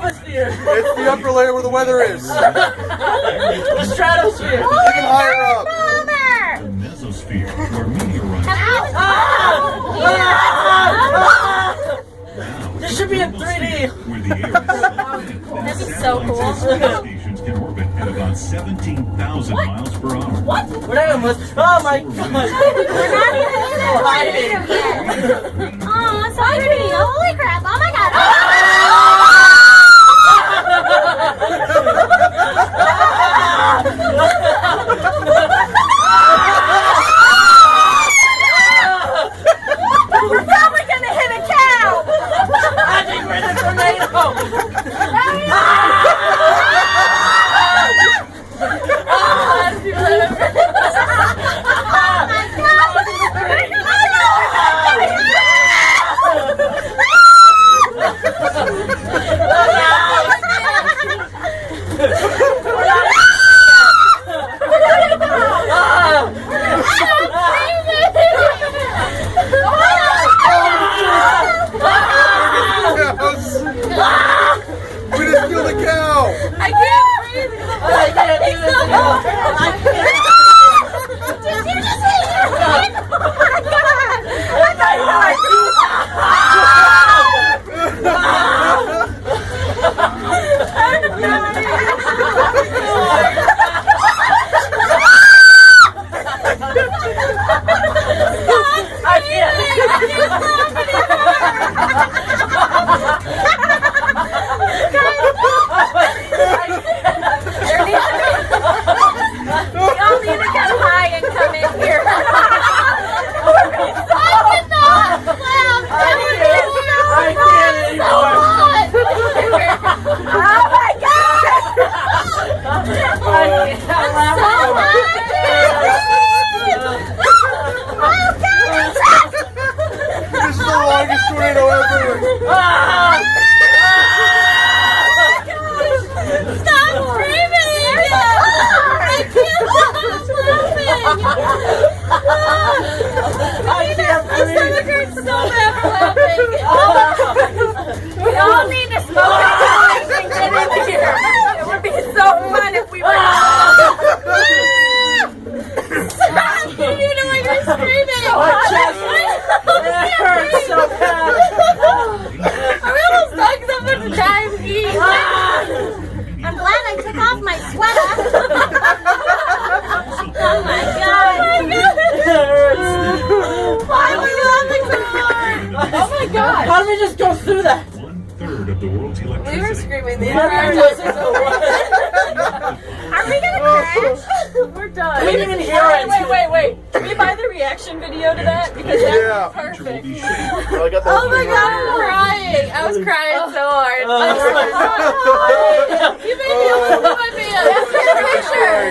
atmosphere. It's the upper layer where the weather is. The stratosphere. Even higher up. Boomer! The mesosphere, where meteorites. This should be in 3D. Where the air is so thin, That'd be so cool. space stations can orbit at about 17,000 miles per hour. What? We're not even listening. Oh my god. We're not even in the Hiding. yet. Oh, so pretty. Holy crap. Oh my god. We're probably gonna hit a cow. I think we're in a tornado. We just killed a cow. I can't breathe. I can't do this anymore. I can't. Did you just hit your head? Oh my god! I thought you were I can't. We all need to get high and come in here. I cannot laugh. That would be I so can't anymore. Oh my god! I can't This is the longest tornado ever. Stop screaming! I can't stop laughing! My stomach hurts so bad for laughing. We all need to smoke and get in here. It would be so fun if we were. Stop! You know when you're screaming. It hurts so bad. I almost dug someone's time to eat. I'm glad I took off my sweater. Oh my god. It hurts. Why are we laughing so hard? Oh my god. How did we just go through that? 1/3 of the world's We were electricity. screaming the How entire did we time. just Are we gonna crash? We're done. We didn't even hear it. Wait. Can we buy the reaction video to that? Because Yeah. that's Future will perfect. be shaped. I got the Oh my god, I'm crying. I was crying so hard. Oh You made me almost put my pants. That's your picture.